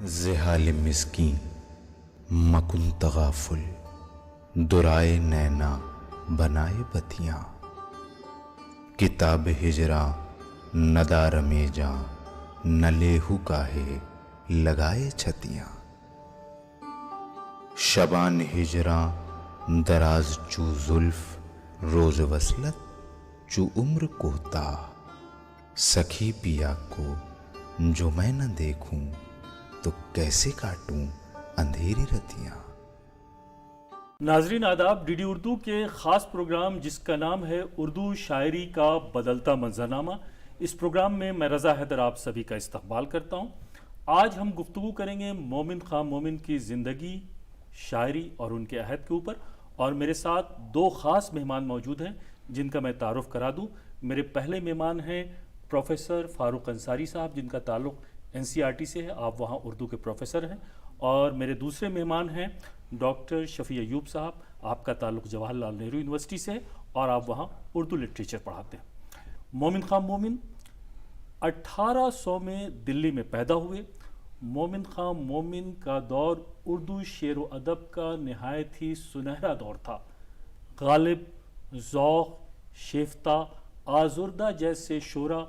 زحال مسکین مکن تغافل، درائے نینا بنائے بتیاں، کتاب ہجراں ندار میں جاں، نہ لیہو کاہے لگائے چھتیاں، شبان ہجراں دراز چو زلف، روز وصلت چو عمر کوتاہ، سکھی پیا کو جو میں نہ دیکھوں تو کیسے کاٹوں اندھیری رتیاں۔ ناظرین آداب، ڈی ڈی اردو کے خاص پروگرام جس کا نام ہے اردو شاعری کا بدلتا منظرنامہ، اس پروگرام میں رضا حیدر آپ سبھی کا استقبال کرتا ہوں۔ آج ہم گفتگو کریں گے مومن خاں مومن کی زندگی، شاعری اور ان کے عہد کے اوپر، اور میرے ساتھ دو خاص مہمان موجود ہیں جن کا میں تعارف کرا دوں۔ میرے پہلے مہمان ہیں پروفیسر فاروق انصاری صاحب، جن کا تعلق NCERT سے ہے، آپ وہاں اردو کے پروفیسر ہیں، اور میرے دوسرے مہمان ہیں ڈاکٹر شفیع ایوب صاحب، آپ کا تعلق جواہر لال نہرو یونیورسٹی سے ہے اور آپ وہاں اردو لٹریچر پڑھاتے ہیں۔ مومن خاں مومن 1800 میں دلی میں پیدا ہوئے۔ مومن خاں مومن کا دور اردو شعر و ادب کا نہایت ہی سنہرا دور تھا۔ غالب، ذوق، شیفتہ، آزردہ جیسے شعرا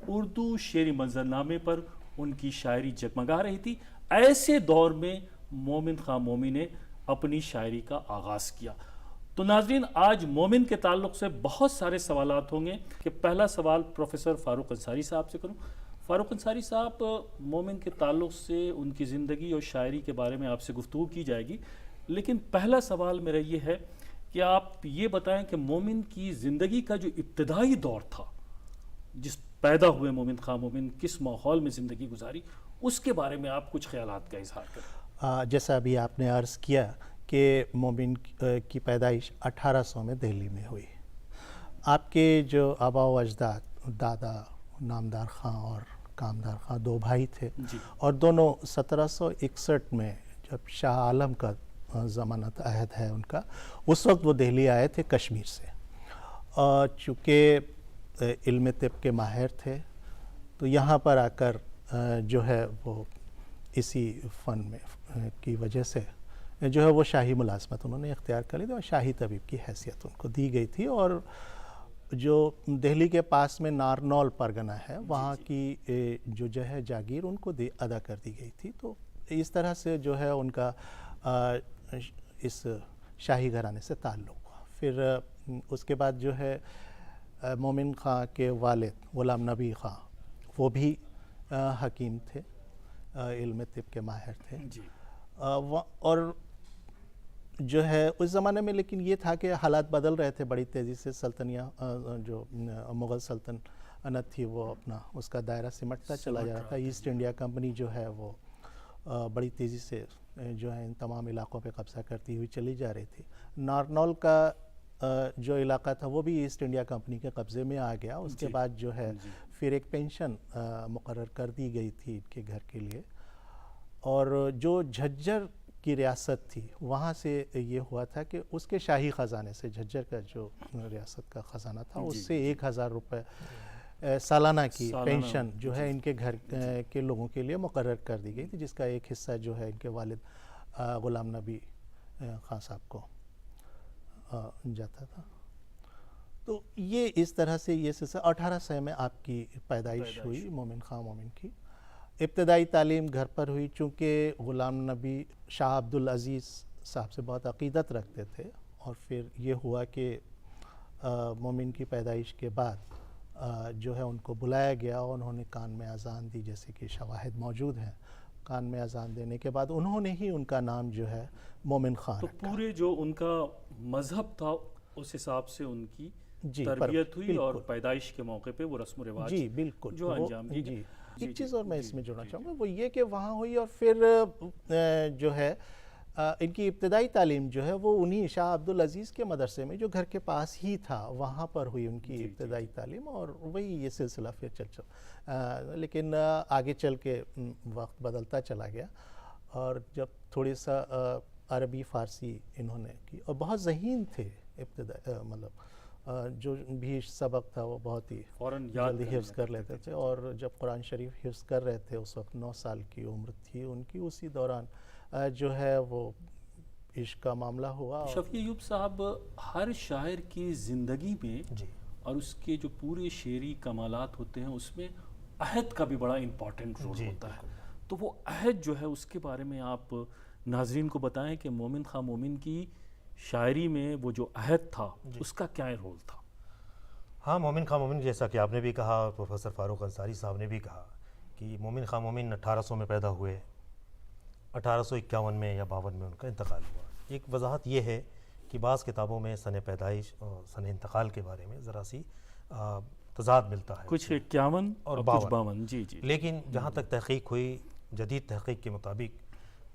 اردو شعری منظرنامے پر ان کی شاعری جگمگا رہی تھی۔ ایسے دور میں مومن خاں مومن نے اپنی شاعری کا آغاز کیا۔ تو ناظرین، آج مومن کے تعلق سے بہت سارے سوالات ہوں گے کہ پہلا سوال پروفیسر فاروق انصاری صاحب سے کروں۔ فاروق انصاری صاحب، مومن کے تعلق سے ان کی زندگی اور شاعری کے بارے میں آپ سے گفتگو کی جائے گی، لیکن پہلا سوال میرا یہ ہے کہ آپ یہ بتائیں کہ مومن کی زندگی کا جو ابتدائی دور تھا، جس پیدا ہوئے مومن خاں مومن کس ماحول میں زندگی گزاری، اس کے بارے میں آپ کچھ خیالات کا اظہار کریں۔ جیسا ابھی آپ نے عرض کیا کہ مومن کی پیدائش 1800 میں دہلی میں ہوئی۔ آپ کے جو آبا و اجداد، دادا نامدار خاں اور کامدار خاں، دو بھائی تھے، اور دونوں 1761 میں جب شاہ عالم کا ضمانت عہد ہے ان کا، اس وقت وہ دہلی آئے تھے کشمیر سے۔ چونکہ علم طب کے ماہر تھے تو یہاں پر آ کر جو ہے وہ اسی فن میں کی وجہ سے جو ہے وہ شاہی ملازمت انہوں نے اختیار کر لی تھی، اور شاہی طبیب کی حیثیت ان کو دی گئی تھی، اور جو دہلی کے پاس میں نارنول پرگنہ ہے وہاں کی جو ہے جاگیر ان کو ادا کر دی گئی تھی۔ تو اس طرح سے جو ہے ان کا اس شاہی گھرانے سے تعلق ہوا۔ پھر اس کے بعد جو ہے مومن خاں کے والد غلام نبی خاں، وہ بھی حکیم تھے، علم طب کے ماہر تھے، اور جو ہے اس زمانے میں لیکن یہ تھا کہ حالات بدل رہے تھے بڑی تیزی سے۔ جو مغل سلطنت تھی وہ اپنا اس کا دائرہ سمٹتا چلا جا رہا تھا۔ ایسٹ انڈیا کمپنی جو ہے وہ بڑی تیزی سے جو ہے ان تمام علاقوں پہ قبضہ کرتی ہوئی چلی جا رہی تھی۔ نارنول کا جو علاقہ تھا وہ بھی ایسٹ انڈیا کمپنی کے قبضے میں آ گیا۔ اس کے بعد جو ہے پھر ایک پینشن مقرر کر دی گئی تھی ان کے گھر کے لیے، اور جو جھجر کی ریاست تھی وہاں سے یہ ہوا تھا کہ اس کے شاہی خزانے سے، جھجر کا جو ریاست کا خزانہ تھا، اس سے 1000 روپے سالانہ کی پینشن جو ہے ان کے گھر کے لوگوں کے لیے مقرر کر دی گئی تھی، جس کا ایک حصہ جو ہے ان کے والد غلام نبی خاں صاحب کو جاتا تھا۔ تو یہ اس طرح سے یہ سلسلہ 1800 میں آپ کی پیدائش ہوئی مومن خاں مومن کی۔ ابتدائی تعلیم گھر پر ہوئی، چونکہ غلام نبی شاہ عبدالعزیز صاحب سے بہت عقیدت رکھتے تھے، اور پھر یہ ہوا کہ مومن کی پیدائش کے بعد جو ہے ان کو بلایا گیا اور انہوں نے کان میں اذان دی، جیسے کہ شواہد موجود ہیں۔ کان میں اذان دینے کے بعد انہوں نے ہی ان کا نام جو ہے مومن خاں رکھا۔ تو پورے جو ان کا مذہب تھا اس حساب سے ان کی تربیت ہوئی، اور پیدائش کے موقع پہ وہ رسم و رواج جو انجام دی گئی۔ ایک چیز اور میں اس میں جوڑنا چاہوں گا، وہ یہ کہ وہاں ہوئی، اور پھر جو ہے ان کی ابتدائی تعلیم جو ہے وہ انہی شاہ عبدالعزیز کے مدرسے میں جو گھر کے پاس ہی تھا وہاں پر ہوئی ان کی ابتدائی تعلیم، اور وہی یہ سلسلہ پھر چل لیکن آگے چل کے وقت بدلتا چلا گیا، اور جب تھوڑی سا عربی فارسی انہوں نے کی، اور بہت ذہین تھے ابتدا، مطلب جو بھی سبق تھا وہ بہت ہی فوراً یاد جلدی کرنے حفظ کر لیتے تھے، اور جب قرآن شریف حفظ کر رہے تھے اس وقت 9 سال کی عمر تھی ان کی، اسی دوران جو ہے وہ عشق کا معاملہ ہوا۔ شفیع ایوب صاحب، ہر شاعر کی زندگی میں جی اور اس کے جو پورے شعری کمالات ہوتے ہیں اس میں عہد کا بھی بڑا امپورٹنٹ رول ہوتا ہے، تو وہ عہد جو ہے اس کے بارے میں آپ ناظرین کو بتائیں کہ مومن خواہ مومن کی شاعری میں وہ جو عہد تھا اس کا کیا رول تھا؟ ہاں، مومن خواہ مومن جیسا کہ آپ نے بھی کہا، پروفیسر فاروق انصاری صاحب نے بھی کہا کہ مومن خواہ مومن 1800 میں پیدا ہوئے، 1851 میں یا 52 میں ان کا انتقال ہوا۔ ایک وضاحت یہ ہے کہ بعض کتابوں میں سن پیدائش اور سن انتقال کے بارے میں ذرا سی تضاد ملتا ہے، کچھ 51 اور کچھ 52۔ جی جی، لیکن جہاں تک تحقیق ہوئی، جدید تحقیق کے مطابق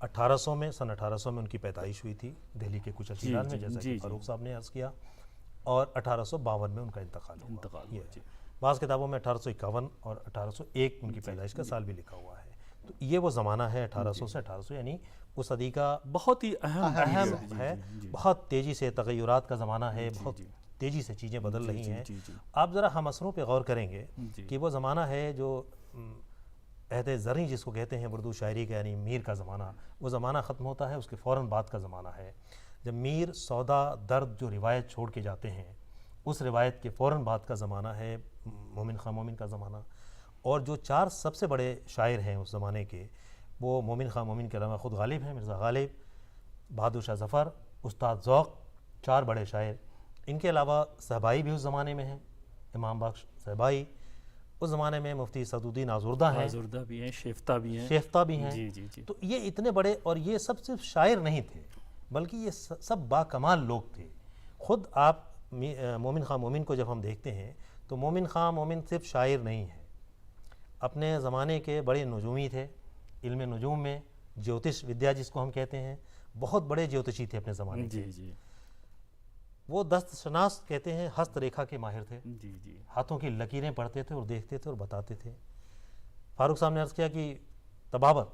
1800 میں، سن 1800 میں ان کی پیدائش ہوئی تھی دہلی کے کچھ اچیلان میں، جیسا کہ فاروق صاحب نے عرض کیا، اور 1852 میں ان کا انتقال ہوا۔ ہوا جی۔ بعض کتابوں میں 1851 اور 1801 ان کی پیدائش کا سال بھی لکھا ہوا ہے۔ تو یہ وہ زمانہ ہے 1800 سے 1800، یعنی اس صدی کا بہت ہی اہم ہے، بہت تیزی سے تغیرات کا زمانہ ہے، بہت تیزی سے چیزیں بدل رہی ہیں۔ آپ ذرا ہم اثروں پہ غور کریں گے کہ وہ زمانہ ہے جو عہد زرعی جس کو کہتے ہیں اردو شاعری کا، یعنی میر کا زمانہ، وہ زمانہ ختم ہوتا ہے، اس کے فوراً بعد کا زمانہ ہے جب میر سودا درد جو روایت چھوڑ کے جاتے ہیں، اس روایت کے فوراً بعد کا زمانہ ہے مومن خواہ مومن کا زمانہ۔ اور جو 4 سب سے بڑے شاعر ہیں اس زمانے کے، وہ مومن خواہ مومن کے علاوہ خود غالب ہیں، مرزا غالب، بہادر شاہ ظفر، استاد ذوق، 4 بڑے شاعر۔ ان کے علاوہ صہبائی بھی اس زمانے میں ہیں، امام بخش صہبائی، اس زمانے میں مفتی سعدالدین آزردہ ہیں، آزردہ بھی ہیں، شیفتہ بھی ہیں، شیفتہ بھی ہیں۔ جی جی جی۔ تو یہ اتنے بڑے، اور یہ سب صرف شاعر نہیں تھے بلکہ یہ سب با کمال لوگ تھے۔ خود آپ مومن خواہ مومن کو جب ہم دیکھتے ہیں تو مومن خواہ مومن صرف شاعر نہیں ہے، اپنے زمانے کے بڑے نجومی تھے، علم نجوم میں جیوتش ودیا جس کو ہم کہتے ہیں، بہت بڑے جیوتشی تھے اپنے زمانے کے۔ جی جی وہ دست شناس کہتے ہیں، ہست ریکھا کے ماہر تھے، جی جی، ہاتھوں کی لکیریں پڑھتے تھے اور دیکھتے تھے اور بتاتے تھے۔ فاروق صاحب نے عرض کیا کہ طبابت،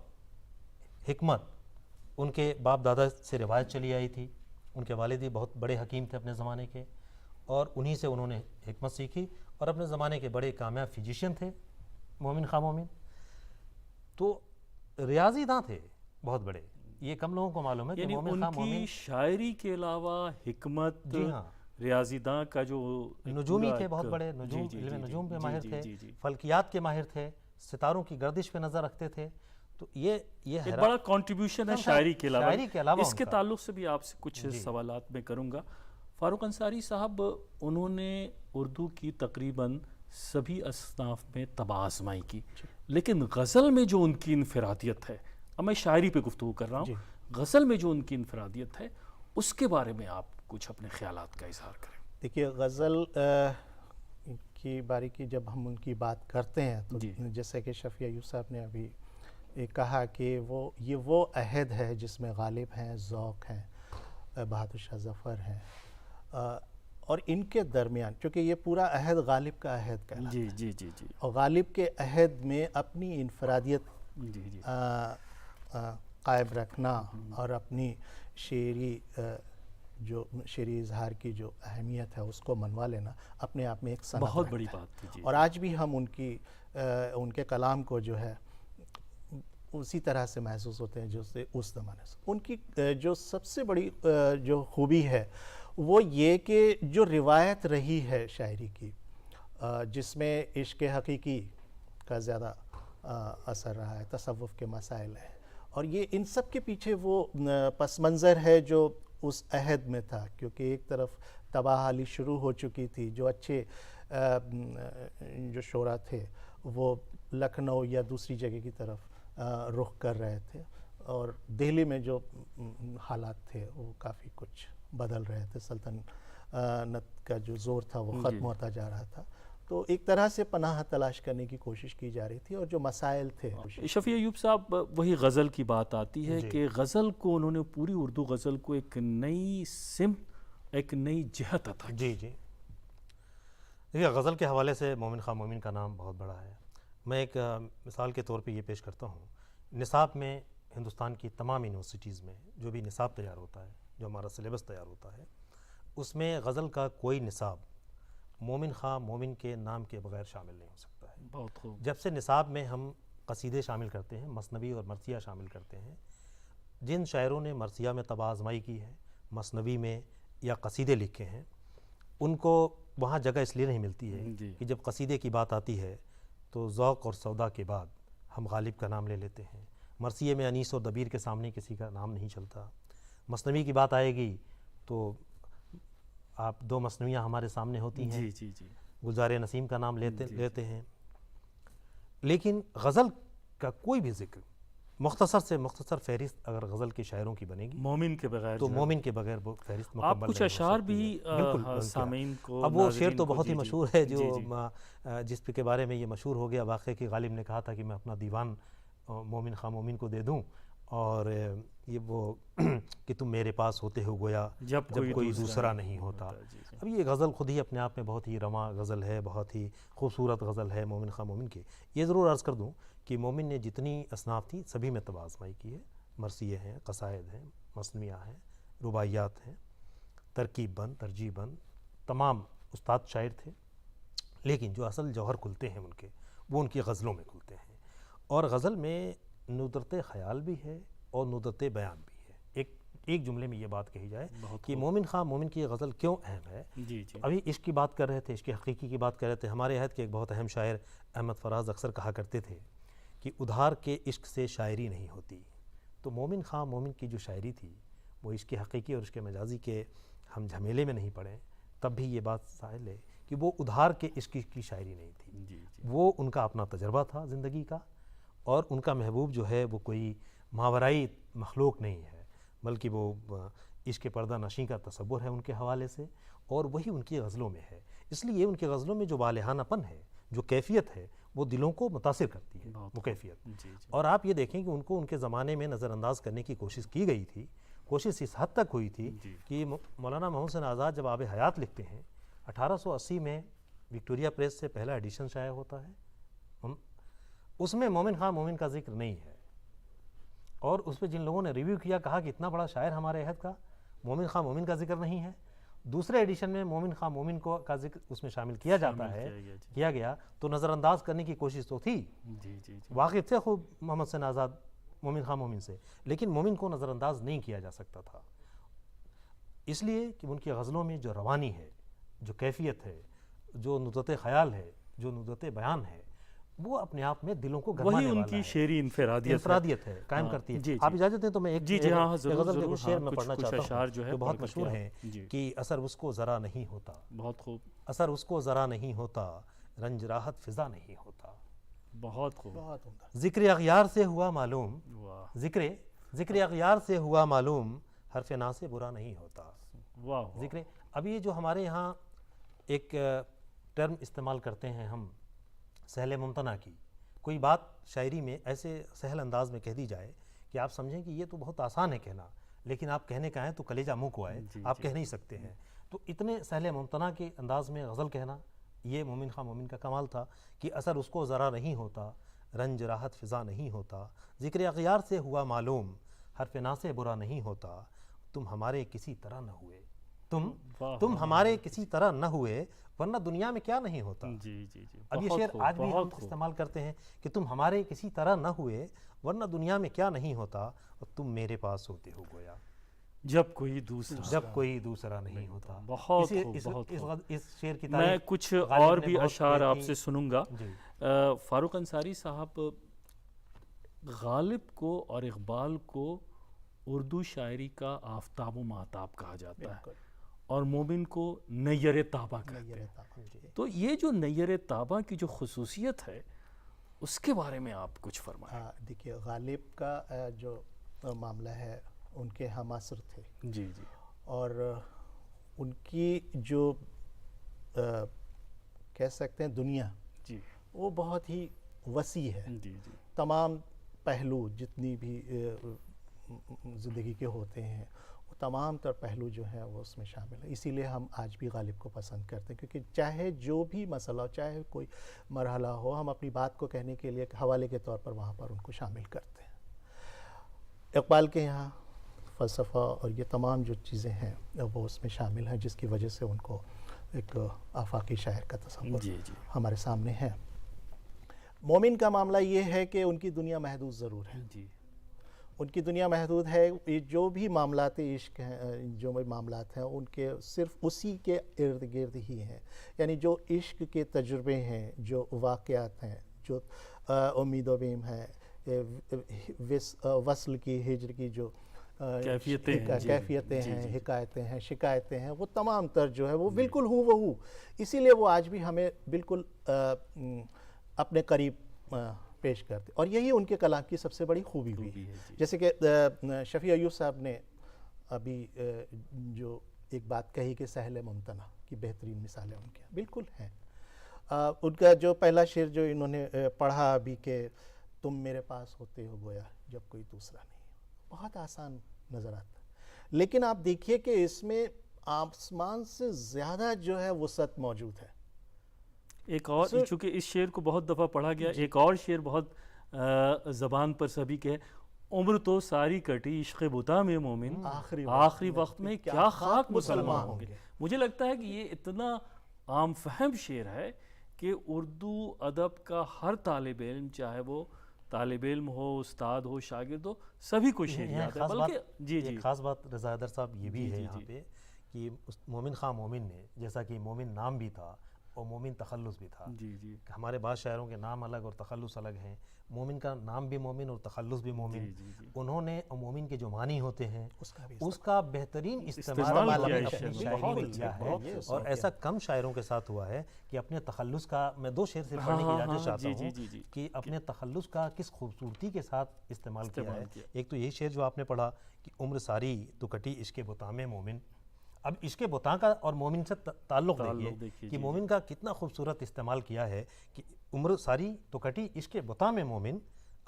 حکمت ان کے باپ دادا سے روایت چلی آئی تھی، ان کے والد بھی بہت بڑے حکیم تھے اپنے زمانے کے، اور انہی سے انہوں نے حکمت سیکھی، اور اپنے زمانے کے بڑے کامیاب فزیشین تھے مومن خواہ مومن۔ تو ریاضی داں تھے بہت بڑے، یہ کم لوگوں کو معلوم ہے کہ یعنی مومن ان خواہ کی مومن شاعری کے علاوہ حکمت، جی ہاں، ریاضی داں کا جو نجومی تھے، بہت بڑے نجوم، علم نجوم پہ ماہر تھے، فلکیات کے ماہر تھے، ستاروں کی گردش پہ نظر رکھتے تھے۔ تو یہ ایک بڑا کنٹریبیوشن ہے شاعری کے علاوہ۔ اس کے ان کا تعلق سے بھی آپ سے کچھ سوالات میں کروں گا۔ فاروق انصاری صاحب، انہوں نے اردو کی تقریباً سبھی اصناف میں طبع آزمائی کی، لیکن غزل میں جو ان کی انفرادیت ہے، اب میں شاعری پہ گفتگو کر رہا ہوں، غزل میں جو ان کی انفرادیت ہے اس کے بارے میں آپ کچھ اپنے خیالات کا اظہار کریں۔ دیکھیے، غزل کی باریکی جب ہم ان کی بات کرتے ہیں تو جیسے کہ شفیع ایوب صاحب نے ابھی کہا کہ یہ وہ عہد ہے جس میں غالب ہیں، ذوق ہیں، بہادر شاہ ظفر ہیں، اور ان کے درمیان، چونکہ یہ پورا عہد غالب کا عہد کہلاتا ہے، جی جی جی، اور غالب کے عہد میں اپنی انفرادیت قائم رکھنا اور اپنی شعری اظہار کی جو اہمیت ہے اس کو منوا لینا اپنے آپ میں ایک صنعت بہت رکھتا بڑی ہے۔ بات تھی۔ اور آج بھی ہم ان کے کلام کو جو ہے اسی طرح سے محسوس ہوتے ہیں جو اس زمانے سے۔ ان کی جو سب سے بڑی جو خوبی ہے وہ یہ کہ جو روایت رہی ہے شاعری کی، جس میں عشق حقیقی کا زیادہ اثر رہا ہے، تصوف کے مسائل ہیں، اور یہ ان سب کے پیچھے وہ پس منظر ہے جو اس عہد میں تھا، کیونکہ ایک طرف تباہی شروع ہو چکی تھی، جو اچھے جو شعراء تھے وہ لکھنؤ یا دوسری جگہ کی طرف رخ کر رہے تھے، اور دہلی میں جو حالات تھے وہ کافی کچھ بدل رہے تھے، سلطنت کا جو زور تھا وہ ختم ہوتا جا رہا تھا، تو ایک طرح سے پناہ تلاش کرنے کی کوشش کی جا رہی تھی، اور جو مسائل تھے۔ شفیع ایوب صاحب، وہی غزل کی بات آتی ہے کہ غزل کو انہوں نے، پوری اردو غزل کو ایک نئی سمت، ایک نئی جہت عطا کی۔ جی جی، دیکھیے غزل کے حوالے سے مومن خواہ مومن کا نام بہت بڑا ہے۔ میں ایک مثال کے طور پہ یہ پیش کرتا ہوں، نصاب میں ہندوستان کی تمام یونیورسٹیز میں جو بھی نصاب تیار ہوتا ہے، جو ہمارا سلیبس تیار ہوتا ہے، اس میں غزل کا کوئی نصاب مومن خواہ مومن کے نام کے بغیر شامل نہیں ہو سکتا ہے۔ بہت خوب۔ جب سے نصاب میں ہم قصیدے شامل کرتے ہیں، مثنوی اور مرثیہ شامل کرتے ہیں، جن شاعروں نے مرثیہ میں طبع آزمائی کی ہے، مثنوی میں یا قصیدے لکھے ہیں، ان کو وہاں جگہ اس لیے نہیں ملتی ہے کہ جب قصیدے کی بات آتی ہے تو ذوق اور سودا کے بعد ہم غالب کا نام لے لیتے ہیں، مرثیے میں انیس اور دبیر کے سامنے کسی کا نام نہیں چلتا، مثنوی کی بات آئے گی تو آپ دو مثنویاں ہمارے سامنے ہوتی ہیں، گلزار نسیم کا نام لیتے ہیں، لیکن غزل کا کوئی بھی ذکر مختصر سے مختصر فہرست اگر غزل کے شاعروں کی بنے گی مومن کے بغیر تو مومن کے بغیر وہ فہرست مکمل آپ کچھ نہیں ہو اشعار سکتی بھی ہے۔ بالکل سامعین کو، اب وہ شعر ناظرین تو کو، بہت ہی جی، مشہور ہے جی، جو جی، جس کے بارے میں یہ مشہور ہو گیا واقعہ کہ غالب نے کہا تھا کہ میں اپنا دیوان مومن خواہ مومن کو دے دوں، اور یہ وہ کہ تم میرے پاس ہوتے ہو گویا جب کوئی دوسرا نہیں ہوتا۔ اب یہ غزل خود ہی اپنے آپ میں بہت ہی رواں غزل ہے، بہت ہی خوبصورت غزل ہے مومن خواہ مومن کی۔ یہ ضرور عرض کر دوں کہ مومن نے جتنی اصناف تھی سبھی میں طبع آزمائی کی ہے، مرثیے ہیں، قصائد ہیں، مثنویاں ہیں، رباعیات ہیں، ترکیب بند، ترجیح بند، تمام استاد شاعر تھے، لیکن جو اصل جوہر کھلتے ہیں ان کے، وہ ان کی غزلوں میں کھلتے ہیں۔ اور غزل میں ندرت خیال بھی ہے اور ندرت بیان بھی ہے۔ ایک جملے میں یہ بات کہی جائے کہ مومن خواہ مومن کی غزل کیوں اہم ہے۔ ابھی عشق کی بات کر رہے تھے، عشق حقیقی کی بات کر رہے تھے۔ ہمارے عہد کے ایک بہت اہم شاعر احمد فراز اکثر کہا کرتے تھے کہ ادھار کے عشق سے شاعری نہیں ہوتی۔ تو مومن خواہ مومن کی جو شاعری تھی وہ عشق حقیقی اور عشق مجازی کے ہم جھمیلے میں نہیں پڑیں، تب بھی یہ بات سائل ہے کہ وہ ادھار کے عشق کی شاعری نہیں تھی، وہ ان کا اپنا تجربہ تھا زندگی کا، اور ان کا محبوب جو ہے وہ کوئی ماورائی مخلوق نہیں ہے، بلکہ وہ عشق پردہ نشیں کا تصور ہے ان کے حوالے سے، اور وہی ان کی غزلوں میں ہے۔ اس لیے ان کی غزلوں میں جو بالحانہ پن ہے، جو کیفیت ہے، وہ دلوں کو متاثر کرتی ہے، وہ کیفیت۔ اور آپ یہ دیکھیں کہ ان کو ان کے زمانے میں نظر انداز کرنے کی کوشش کی گئی تھی، کوشش اس حد تک ہوئی تھی کہ مولانا محمد حسین آزاد جب آب حیات لکھتے ہیں 1880 میں وکٹوریا پریس سے پہلا ایڈیشن شائع ہوتا ہے، اس میں مومن خواہ مومن کا ذکر نہیں ہے، اور اس پہ جن لوگوں نے ریویو کیا کہا کہ اتنا بڑا شاعر ہمارے عہد کا، مومن خواہ مومن کا ذکر نہیں ہے۔ دوسرے ایڈیشن میں مومن خواہ مومن کا ذکر اس میں شامل کیا جاتا ہے، کیا گیا، تو نظر انداز کرنے کی کوشش تو تھی، واقف تھے خوب محمد حسین آزاد مومن خواہ مومن سے، لیکن مومن کو نظر انداز نہیں کیا جا سکتا تھا، اس لیے کہ ان کی غزلوں میں جو روانی ہے، جو کیفیت ہے، جو ندرت خیال ہے، جو ندرت بیان ہے، وہ اپنے آپ میں دلوں کو گرمانے والا ہے، وہی ان کی شعری انفرادیت ہے، قائم کرتی ہے۔ آپ اجازت دیں تو میں ایک غزل کے شعر میں پڑھنا چاہتا ہوں جو بہت مشہور ہیں کہ اثر اس کو ذرا نہیں ہوتا، بہت خوب، اثر اس کو ذرا نہیں ہوتا، رنج راحت فضا نہیں ہوتا، بہت خوب، ذکر اغیار سے ہوا معلوم، ذکر اغیار سے ہوا معلوم، حرف نا سے برا نہیں ہوتا، ذکر۔ اب یہ جو ہمارے یہاں ایک ٹرم استعمال کرتے ہیں ہم سہل ممتنع کی، کوئی بات شاعری میں ایسے سہل انداز میں کہہ دی جائے کہ آپ سمجھیں کہ یہ تو بہت آسان ہے کہنا، لیکن آپ کہنے کا ہے تو کلیجہ منہ کو آئے، آپ کہہ نہیں سکتے ہیں، تو اتنے سہل ممتنع کے انداز میں غزل کہنا، یہ مومن خواہ مومن کا کمال تھا کہ اثر اس کو ذرا نہیں ہوتا، رنج راحت فضا نہیں ہوتا، ذکر اغیار سے ہوا معلوم، حرف نا سے برا نہیں ہوتا، تم ہمارے کسی طرح نہ ہوئے، تم ہمارے کسی طرح نہ ہوئے، ورنہ دنیا میں کیا نہیں ہوتا۔ اب یہ شعر آج بھی ہم استعمال کرتے ہیں کہ تم ہمارے کسی طرح نہ ہوئے، ورنہ دنیا میں کیا نہیں ہوتا، اور تم میرے پاس ہوتے ہو گویا جب کوئی دوسرا نہیں ہوتا۔ بہت اس شعر کی میں کچھ اور بھی اشعار آپ سے سنوں گا۔ فاروق انصاری صاحب، غالب کو اور اقبال کو اردو شاعری کا آفتاب و مہتاب کہا جاتا ہے، اور مومن کو نیر تابہ کہتے ہیں، تو یہ جو نیر تابہ کی جو خصوصیت ہے اس کے بارے میں آپ کچھ فرمائیں۔ دیکھیے، غالب کا جو معاملہ ہے، ان کے ہم عصر تھے، اور ان کی جو کہہ سکتے ہیں دنیا، وہ بہت ہی وسیع ہے، تمام پہلو جتنی بھی زندگی کے ہوتے ہیں، وہ تمام تر پہلو جو ہیں وہ اس میں شامل ہیں۔ اسی لیے ہم آج بھی غالب کو پسند کرتے ہیں، کیونکہ چاہے جو بھی مسئلہ ہو، چاہے کوئی مرحلہ ہو، ہم اپنی بات کو کہنے کے لیے حوالے کے طور پر وہاں پر ان کو شامل کرتے ہیں۔ اقبال کے یہاں فلسفہ اور یہ تمام جو چیزیں ہیں وہ اس میں شامل ہیں، جس کی وجہ سے ان کو ایک آفاقی شاعر کا تصور جی جی ہمارے سامنے ہے۔ مومن کا معاملہ یہ ہے کہ ان کی دنیا محدود ضرور ہے، جی ان کی دنیا محدود ہے، جو بھی معاملات عشق ہیں، جو بھی معاملات ہیں ان کے صرف اسی کے ارد گرد ہی ہیں، یعنی جو عشق کے تجربے ہیں، جو واقعات ہیں، جو امید و بیم ہے، وصل کی ہجر کی جو کیفیتیں ہیں، جی، کیفیتیں جی، ہیں، جی، حکایتیں ہیں، شکایتیں ہیں، وہ تمام تر جو ہے وہ بالکل ہو وہ ہو، اسی لیے وہ آج بھی ہمیں بالکل اپنے قریب پیش کرتے، اور یہی ان کے کلام کی سب سے بڑی خوبی بھی ہے۔ جیسے کہ شفیع ایوب صاحب نے ابھی جو ایک بات کہی کہ سہل ممتنع کی بہترین مثالیں ان کی بالکل ہیں۔ ان کا جو پہلا شعر جو انہوں نے پڑھا ابھی کہ تم میرے پاس ہوتے ہو گویا جب کوئی دوسرا نہیں، بہت آسان نظر آتا ہے، لیکن آپ دیکھیے کہ اس میں آسمان سے زیادہ جو ہے وسعت موجود ہے۔ ایک اور چونکہ اس شعر کو بہت دفعہ پڑھا گیا، ایک اور شعر بہت زبان پر سبھی کے، عمر تو ساری کٹی عشق بتا میں مومن، آخری وقت میں کیا خاک مسلمان ہوں گے۔ مجھے لگتا ہے کہ یہ اتنا عام فہم شعر ہے کہ اردو ادب کا ہر طالب علم، چاہے وہ طالب علم ہو، استاد ہو، شاگرد ہو، سبھی کو شعر یاد ہے۔ بلکہ جی جی ایک خاص بات رضا حیدر صاحب یہ بھی ہے یہاں پہ کہ مومن خواہ مومن نے، جیسا کہ مومن نام بھی تھا اور مومن تخلص بھی تھا، جی جی ہمارے بعض شاعروں کے نام الگ اور تخلص الگ ہیں، مومن کا نام بھی مومن اور تخلص بھی مومن، انہوں نے مومن کے جو معنی ہوتے ہیں اس کا بہترین استعمال اپنی شاعری میں کیا ہے، اور ایسا کم شاعروں کے ساتھ ہوا ہے کہ اپنے تخلص کا، میں دو شعر سے پڑھنے کی اجازت چاہتا ہوں کہ اپنے تخلص کا کس خوبصورتی کے ساتھ استعمال کیا ہے۔ ایک تو یہی شعر جو آپ نے پڑھا کہ عمر ساری تو کٹی عشق بتا میں مومن، اب عشق بتا کا اور مومن سے تعلق دیکھیے کہ مومن کا کتنا خوبصورت استعمال کیا ہے کہ عمر ساری تو کٹی عشق بتا میں مومن،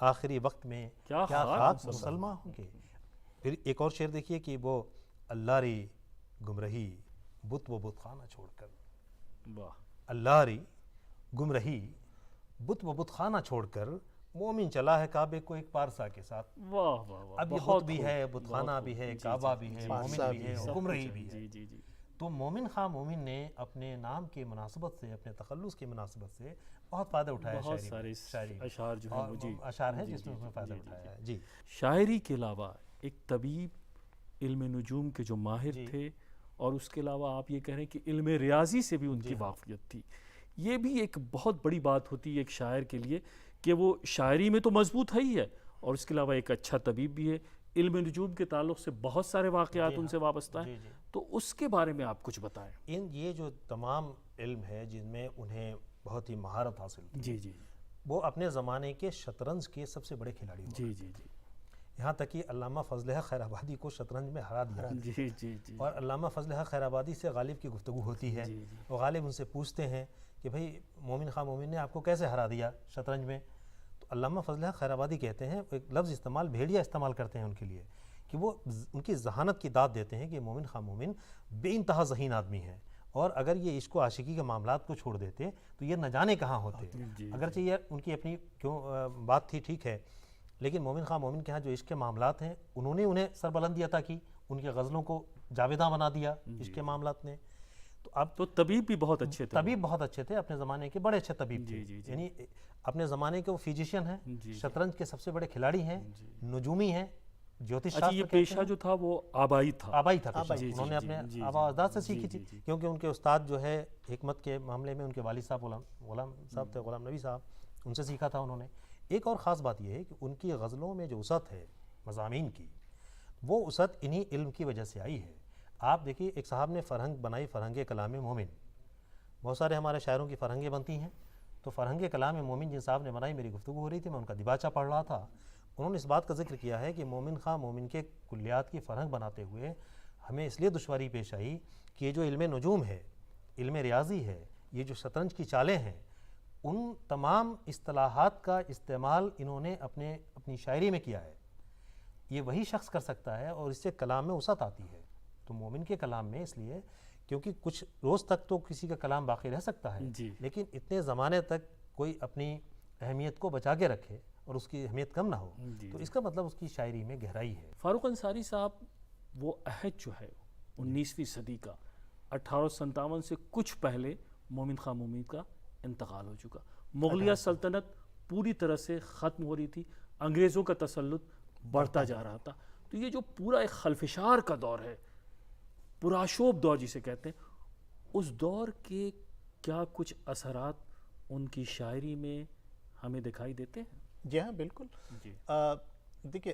آخری وقت میں کیا خاک مسلمان ہوں گے۔ پھر ایک اور شعر دیکھیے کہ وہ اللہ ری گمرہی بت و بت خانہ چھوڑ کر، اللہ ری گمرہی بت و بت خانہ چھوڑ کر مومن چلا ہے کعبے کو ایک پارسا کے ساتھ۔ واہ واہ واہ، اب یہ بت بھی ہے، بت خانہ بھی ہے، کعبہ بھی ہے، مومن بھی ہے اور گمرہی بھی ہے۔ تو مومن خواہ مومن نے اپنے نام کی مناسبت سے، اپنے تخلص کی مناسبت سے بہت فائدہ اٹھایا شاعری میں، اشعار جو ہیں اشعار ہیں جس میں اس میں فائدہ اٹھایا ہے۔ جی، شاعری کے علاوہ ایک طبیب، علم نجوم کے جو ماہر تھے، اور اس کے علاوہ آپ یہ کہہ رہے ہیں کہ علم ریاضی سے بھی ان کی واقفیت تھی۔ یہ بھی ایک بہت بڑی بات ہوتی ہے ایک شاعر کے لیے کہ وہ شاعری میں تو مضبوط ہے ہی ہے، اور اس کے علاوہ ایک اچھا طبیب بھی ہے۔ علم نجوم کے تعلق سے بہت سارے واقعات ان سے وابستہ ہیں، تو اس کے بارے میں آپ کچھ بتائیں۔ یہ جو تمام علم ہے جن میں انہیں بہت ہی مہارت حاصل تھی، جی جی وہ اپنے زمانے کے شطرنج کے سب سے بڑے کھلاڑی ہوئے۔ جی جی جی، یہاں تک کہ علامہ فضل حق خیر آبادی کو شطرنج میں ہرا دیا، جی جی جی، اور علامہ فضل حق خیر آبادی سے غالب کی گفتگو ہوتی ہے، اور غالب ان سے پوچھتے ہیں کہ بھئی مومن خواہ مومن نے آپ کو کیسے ہرا دیا شطرنج میں؟ تو علامہ فضل حق خیر آبادی کہتے ہیں، ایک لفظ استعمال بھیڑیا استعمال کرتے ہیں ان کے لیے، کہ وہ ان کی ذہانت کی داد دیتے ہیں کہ مومن خواہ مومن بے انتہا ذہین آدمی ہیں، اور اگر یہ عشق و عاشقی کے معاملات کو چھوڑ دیتے تو یہ نہ جانے کہاں ہوتے۔ اگرچہ یہ ان کی اپنی بات تھی، ٹھیک ہے، لیکن مومن خواہ مومن کے ہاں جو عشق کے معاملات ہیں انہوں نے انہیں سربلندی عطا کی، ان کے غزلوں کو جاویداں بنا دیا عشق کے معاملات نے۔ تو اب تو طبیب بھی بہت اچھے تھے، طبیب بہت اچھے تھے، اپنے زمانے کے بڑے اچھے طبیب تھے، یعنی اپنے زمانے کے وہ فزیشین ہیں، شطرنج کے سب سے بڑے کھلاڑی ہیں، نجومی ہیں، جیوتش شاستر۔ یہ پیشہ جو تھا وہ آبائی تھا، انہوں نے اپنے آبا اجداد سے سیکھی تھی، کیونکہ ان کے استاد جو ہے حکمت کے معاملے میں ان کے والد صاحب غلام صاحب تھے، غلام نبی صاحب، ان سے سیکھا تھا انہوں نے۔ ایک اور خاص بات یہ ہے کہ ان کی غزلوں میں جو وسعت ہے مضامین کی، وہ وسعت انہی علم کی وجہ سے آئی ہے۔ آپ دیکھیے، ایک صاحب نے فرہنگ بنائی، فرہنگ کلام مومن، بہت سارے ہمارے شاعروں کی فرہنگیں بنتی ہیں، تو فرہنگ کلام مومن جن صاحب نے بنائی، میری گفتگو ہو رہی تھی، میں ان کا دیباچہ پڑھ رہا تھا، انہوں نے اس بات کا ذکر کیا ہے کہ مومن خواہ مومن کے کلیات کی فرہنگ بناتے ہوئے ہمیں اس لیے دشواری پیش آئی کہ یہ جو علم نجوم ہے، علم ریاضی ہے، یہ جو شطرنج کی چالیں ہیں، ان تمام اصطلاحات کا استعمال انہوں نے اپنی شاعری میں کیا ہے۔ یہ وہی شخص کر سکتا ہے اور اس سے کلام میں وسعت آتی ہے۔ تو مومن کے کلام میں اس لیے کیونکہ کچھ روز تک تو کسی کا کلام باقی رہ سکتا ہے، لیکن اتنے زمانے تک کوئی اپنی اہمیت کو بچا کے رکھے اور اس کی اہمیت کم نہ ہو، تو اس کا مطلب اس کی شاعری میں گہرائی ہے۔ فاروق انصاری صاحب، وہ عہد جو ہے 19ویں صدی کا، 1857 سے کچھ پہلے مومن خان مومن کا انتقال ہو چکا. مغلیہ سلطنت پوری طرح سے ختم ہو رہی تھی, انگریزوں کا تسلط بڑھتا جا رہا تھا. تو یہ جو پورا ایک خلفشار کا دور ہے, پرآشوب دور جسے کہتے ہیں, اس دور کے کیا کچھ اثرات ان کی شاعری میں ہمیں دکھائی دیتے ہیں؟ جی ہاں بالکل. جی دیکھیے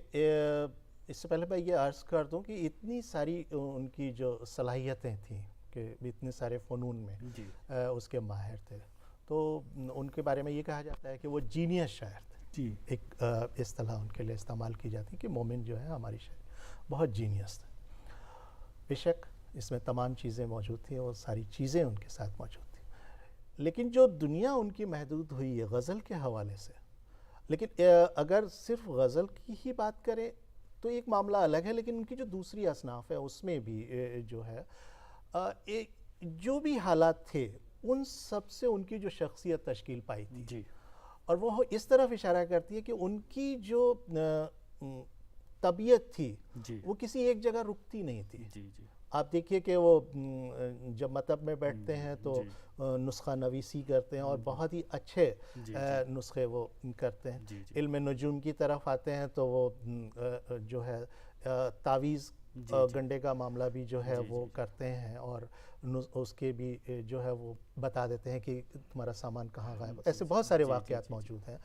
اس سے پہلے میں یہ عرض کر دوں کہ اتنی ساری ان کی جو صلاحیتیں تھیں کہ اتنے سارے فنون میں جی اس کے ماہر تھے, تو ان کے بارے میں یہ کہا جاتا ہے کہ وہ جینیس شاعر تھے. جی ایک اصطلاح ان کے لیے استعمال کی جاتی ہے کہ مومن جو ہے ہماری شاعر بہت جینیس تھے. بے شک اس میں تمام چیزیں موجود تھیں اور ساری چیزیں ان کے ساتھ موجود تھیں, لیکن جو دنیا ان کی محدود ہوئی ہے غزل کے حوالے سے, لیکن اگر صرف غزل کی ہی بات کریں تو ایک معاملہ الگ ہے, لیکن ان کی جو دوسری اصناف ہے اس میں بھی جو ہے جو بھی حالات تھے ان سب سے ان کی جو شخصیت تشکیل پائی تھی. جی اور وہ اس طرف اشارہ کرتی ہے کہ ان کی جو طبیعت تھی جی وہ کسی ایک جگہ رکتی نہیں تھی. جی جی آپ دیکھیے کہ وہ جب مطب میں بیٹھتے ہیں تو نسخہ نویسی کرتے ہیں اور بہت ہی اچھے نسخے وہ کرتے ہیں. علم نجوم کی طرف آتے ہیں تو وہ جو ہے تعویذ گنڈے کا معاملہ بھی جو ہے وہ کرتے ہیں اور اس کے بھی جو ہے وہ بتا دیتے ہیں کہ تمہارا سامان کہاں غائب. ایسے بہت سارے واقعات موجود ہیں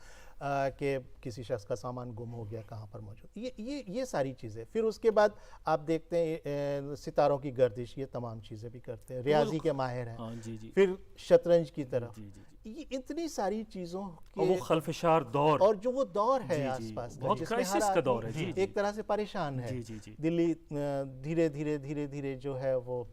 کہ کسی شخص کا سامان گم ہو گیا کہاں پر موجود. یہ ساری چیزیں. پھر اس کے بعد آپ دیکھتے ہیں ستاروں کی گردش, یہ تمام چیزیں بھی کرتے ہیں. ریاضی کے ماہر ہیں. پھر شطرنج کی طرف. یہ اتنی ساری چیزوں کے وہ خلفشار دور اور جو وہ دور ہے آس پاس بہت کرائسس کا دور ہے, ایک طرح سے پریشان ہے. دلی دھیرے دھیرے دھیرے دھیرے جو ہے وہ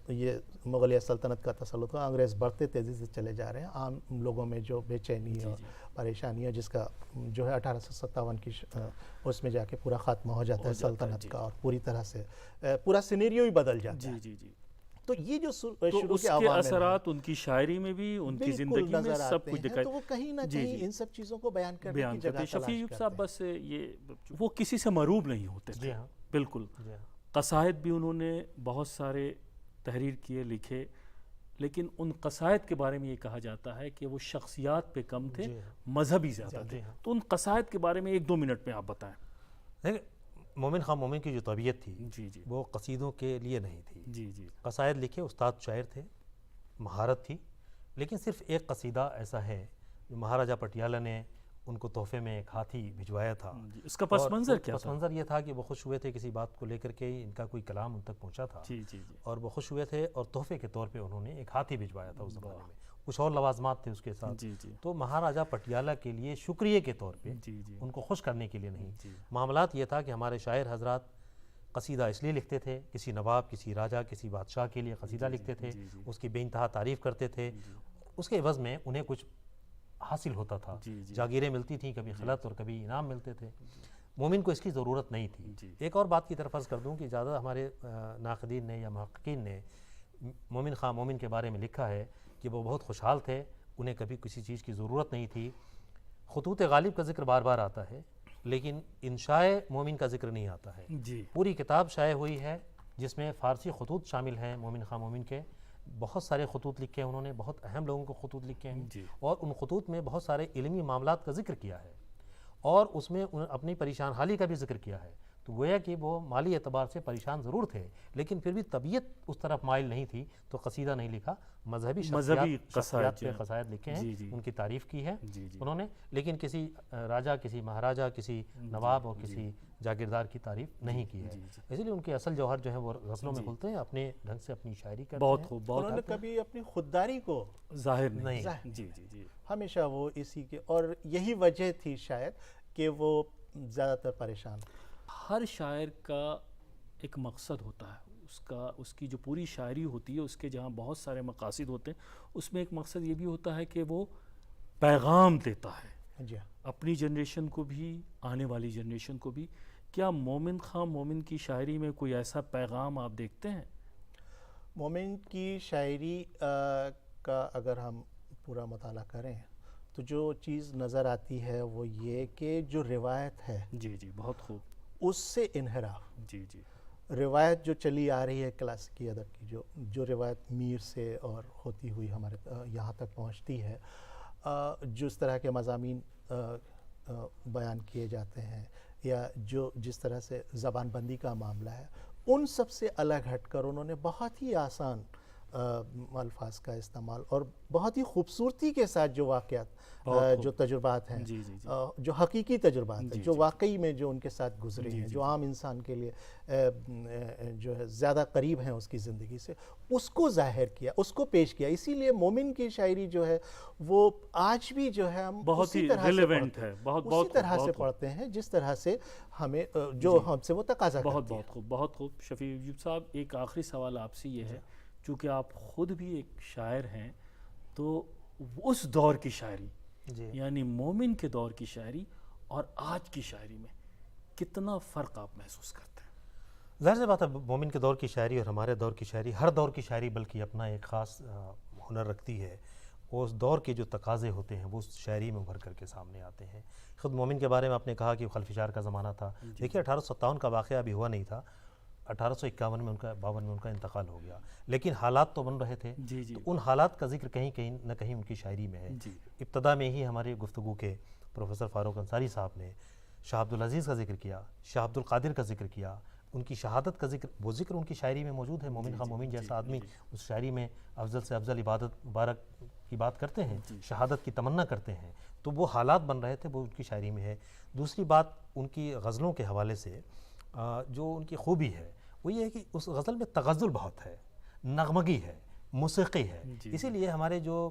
یہ مغلیہ سلطنت کا تسلط ہوا. انگریز بڑھتے تیزی سے چلے جا رہے ہیں. عام لوگوں میں جو بے چینی اور پریشانی ہے جس کا جو ہے 1857 کی اس میں جا کے پورا خاتمہ ہو جاتا ہے سلطنت کا, اور پوری طرح سے پورا سینیریو ہی بدل جاتا ہے. جی جی تو یہ جو شروع کے عوامل اثرات ان کی شاعری میں بھی, ان کی زندگی میں سب کچھ دکھائی, تو وہ کہیں نہ کہیں ان سب چیزوں کو بیان کرنے کی جگہ تلاش کرتے ہیں. شفیع صاحب بس یہ وہ کسی سے مروب نہیں ہوتے تھے. بالکل. قصائد بھی انہوں نے بہت سارے تحریر کیے, لکھے, لیکن ان قصائد کے بارے میں یہ کہا جاتا ہے کہ وہ شخصیات پہ کم تھے, مذہبی زیادہ تھے. تو ان قصائد کے بارے میں 1-2 منٹ میں آپ بتائیں. مومن خان مومن کی جو طبیعت تھی جی جی وہ قصیدوں کے لیے نہیں تھی. جی جی قصائد لکھے, استاد شاعر تھے, مہارت تھی, لیکن صرف ایک قصیدہ ایسا ہے جو مہاراجہ پٹیالہ نے ان کو تحفے میں ایک ہاتھی بھجوایا تھا. اس کا پس منظر کیا تھا؟ پس منظر یہ تھا کہ وہ خوش ہوئے تھے کسی بات کو لے کر کے, ان کا کوئی کلام ان تک پہنچا تھا اور وہ خوش ہوئے تھے اور تحفے کے طور پہ انہوں نے ایک ہاتھی بھجوایا تھا. اس زمانے میں کچھ اور لوازمات تھے اس کے ساتھ. تو مہاراجہ پٹیالہ کے لیے شکریہ کے طور پہ, ان کو خوش کرنے کے لیے نہیں. معاملات یہ تھا کہ ہمارے شاعر حضرات قصیدہ اس لیے لکھتے تھے, کسی نواب, کسی راجہ, کسی بادشاہ کے لیے قصیدہ لکھتے تھے, اس کی بے انتہا تعریف کرتے تھے, اس کے عوض میں انہیں کچھ حاصل ہوتا تھا. جاگیریں ملتی تھیں, کبھی خلعت اور کبھی انعام ملتے تھے. مومن کو اس کی ضرورت نہیں تھی. ایک اور بات کی طرف عرض کر دوں کہ زیادہ ہمارے ناقدین نے یا محققین نے مومن خان مومن کے بارے میں لکھا ہے کہ وہ بہت خوشحال تھے, انہیں کبھی کسی چیز کی ضرورت نہیں تھی. خطوط غالب کا ذکر بار بار آتا ہے لیکن انشاء مومن کا ذکر نہیں آتا ہے. پوری کتاب شائع ہوئی ہے جس میں فارسی خطوط شامل ہیں مومن خان مومن کے. بہت سارے خطوط لکھے ہیں انہوں نے, بہت اہم لوگوں کو خطوط لکھے ہیں, اور ان خطوط میں بہت سارے علمی معاملات کا ذکر کیا ہے اور اس میں اپنی پریشان حالی کا بھی ذکر کیا ہے. تو گویا کہ وہ مالی اعتبار سے پریشان ضرور تھے لیکن پھر بھی طبیعت اس طرف مائل نہیں تھی, تو قصیدہ نہیں لکھا. مذہبی شخصیات پہ قصائد لکھے ہیں, ان کی تعریف کی ہے انہوں نے, لیکن کسی راجہ, کسی مہاراجہ, کسی نواب اور کسی جاگیردار کی تعریف نہیں کی ہے. اس لیے ان کے اصل جوہر جو ہے وہ غزلوں میں کھلتے ہیں, اپنے ڈھنگ سے اپنی شاعری کرتے ہیں. بہت خوب. انہوں نے کبھی اپنی خودداری کو ظاہر نہیں. جی جی جی ہمیشہ وہ اسی کے, اور یہی وجہ تھی شاید کہ وہ زیادہ تر پریشان. ہر شاعر کا ایک مقصد ہوتا ہے, اس کی جو پوری شاعری ہوتی ہے اس کے جہاں بہت سارے مقاصد ہوتے ہیں, اس میں ایک مقصد یہ بھی ہوتا ہے کہ وہ پیغام دیتا ہے اپنی جنریشن کو بھی, آنے والی جنریشن کو بھی. کیا مومن خان مومن کی شاعری میں کوئی ایسا پیغام آپ دیکھتے ہیں؟ مومن کی شاعری کا اگر ہم پورا مطالعہ کریں تو جو چیز نظر آتی ہے وہ یہ کہ جو روایت ہے جی جی بہت خوب, اس سے انحراف. جی جی روایت جو چلی آ رہی ہے کلاسیکی ادب کی، جو روایت میر سے اور ہوتی ہوئی ہمارے یہاں تک پہنچتی ہے، جس طرح کے مضامین بیان کیے جاتے ہیں یا جس طرح سے زبان بندی کا معاملہ ہے، ان سب سے الگ ہٹ کر انہوں نے بہت ہی آسان الفاظ کا استعمال اور بہت ہی خوبصورتی کے ساتھ جو واقعات، جو تجربات ہیں، جو حقیقی تجربات ہیں، جو واقعی میں جو ان کے ساتھ گزرے ہیں، جو عام انسان کے لیے جو ہے زیادہ قریب ہیں اس کی زندگی سے، اس کو ظاہر کیا، اس کو پیش کیا. اسی لیے مومن کی شاعری جو ہے وہ آج بھی جو ہے ہم اسی طرح سے پڑھتے ہیں جس طرح سے ہمیں جو ہم سے وہ تقاضا کرتی ہے. بہت خوب، بہت خوب. شفیع وجود صاحب، ایک آخری سوال آپ سے یہ ہے، چونکہ آپ خود بھی ایک شاعر ہیں، تو اس دور کی شاعری یعنی مومن کے دور کی شاعری اور آج کی شاعری میں کتنا فرق آپ محسوس کرتے ہیں؟ ظاہر سی بات ہے، مومن کے دور کی شاعری اور ہمارے دور کی شاعری، ہر دور کی شاعری بلکہ اپنا ایک خاص ہنر رکھتی ہے. اس دور کے جو تقاضے ہوتے ہیں وہ اس شاعری میں ابھر کر کے سامنے آتے ہیں. خود مومن کے بارے میں آپ نے کہا کہ خلفشار کا زمانہ تھا. دیکھیے 1857 کا واقعہ ابھی ہوا نہیں تھا، 1851 میں 52 میں ان کا انتقال ہو گیا، لیکن حالات تو بن رہے تھے. تو ان حالات کا ذکر کہیں نہ کہیں ان کی شاعری میں ہے. ابتدا میں ہی ہماری گفتگو کے پروفیسر فاروق انصاری صاحب نے شاہ عبدالعزیز کا ذکر کیا، شاہ عبدالقادر کا ذکر کیا، ان کی شہادت کا ذکر، وہ ذکر ان کی شاعری میں موجود ہے. مومن خواہ مومن جیسا آدمی اس شاعری میں افضل سے افضل عبادت مبارک کی بات کرتے ہیں، شہادت کی تمنا کرتے ہیں. تو وہ حالات بن رہے تھے، وہ ان کی شاعری میں ہے. دوسری بات ان کی غزلوں کے حوالے سے جو ان کی خوبی ہے وہ یہ ہے کہ اس غزل میں تغزل بہت ہے، نغمگی ہے، موسیقی ہے. اسی لیے ہمارے جو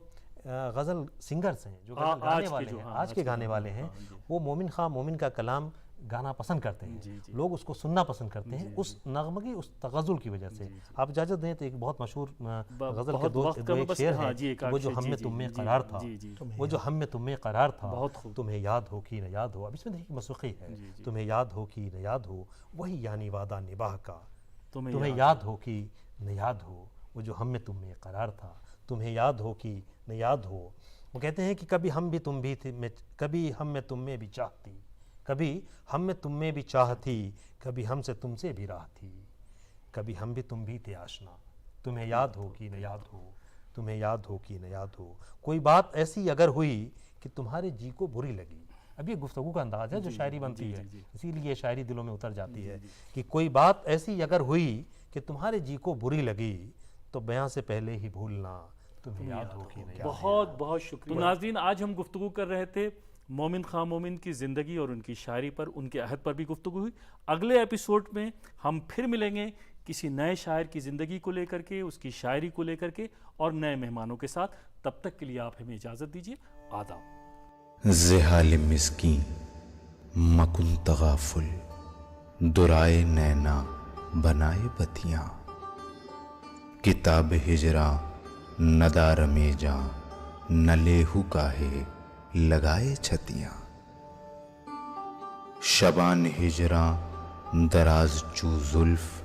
غزل سنگرز ہیں، جو غزل گانے والے ہیں، آج کے گانے والے ہیں، وہ مومن خواہ مومن کا کلام گانا پسند کرتے ہیں. لوگ اس کو سننا پسند کرتے ہیں اس نغمگی، اس تغزل کی وجہ سے. آپ اجازت دیں تو ایک بہت مشہور غزل کے دو ایک شعر ہیں، وہ جو ہم میں تم میں قرار تھا، وہ جو ہم میں تم میں قرار تھا، تمہیں یاد ہو کہ نہ یاد ہو. اب اس میں دیکھیے موسیقی ہے، تمہیں یاد ہو کہ نہ یاد ہو، وہی یعنی وعدہ نباہ کا، تمہیں یاد ہو کہ نہ یاد ہو، وہ جو ہم میں تم میں قرار تھا، تمہیں یاد ہو کہ نہ یاد ہو. وہ کہتے ہیں کہ کبھی ہم بھی تم بھی تھے، کبھی ہم میں تم میں بھی چاہتی، کبھی ہم میں تم میں بھی چاہتی، کبھی ہم سے تم سے بھی راہ تھی، کبھی ہم بھی تم بھی تھے آشنا، تمہیں یاد ہو کہ نہ یاد ہو، تمہیں یاد ہو کہ نہ یاد ہو. کوئی بات ایسی اگر ہوئی کہ تمہارے جی کو بری لگی. اب یہ گفتگو کا انداز ہے جو شاعری بنتی ہے، اسی لیے شاعری دلوں میں اتر جاتی ہے کہ کوئی بات ایسی اگر ہوئی کہ تمہارے جی کو بری لگی تو بیاں سے پہلے ہی بھولنا، تمہیں یاد ہو کہ نہ یاد ہو. بہت بہت شکریہ. ناظرین، آج ہم گفتگو کر رہے تھے مومن خواہ مومن کی زندگی اور ان کی شاعری پر، ان کے عہد پر بھی گفتگو ہوئی. اگلے ایپیسوڈ میں ہم پھر ملیں گے کسی نئے شاعر کی زندگی کو لے کر کے، اس کی شاعری کو لے کر کے اور نئے مہمانوں کے ساتھ. تب تک کے لیے آپ ہمیں اجازت دیجیے. آداب. زحال مسکین مکن تغافل، درائے نینا بنائے بتیاں، کتاب ہجراں ندار میں جاں، نہ لیہو کاہے لگائے چھتیاں. شبان ہجراں دراز چو زلف،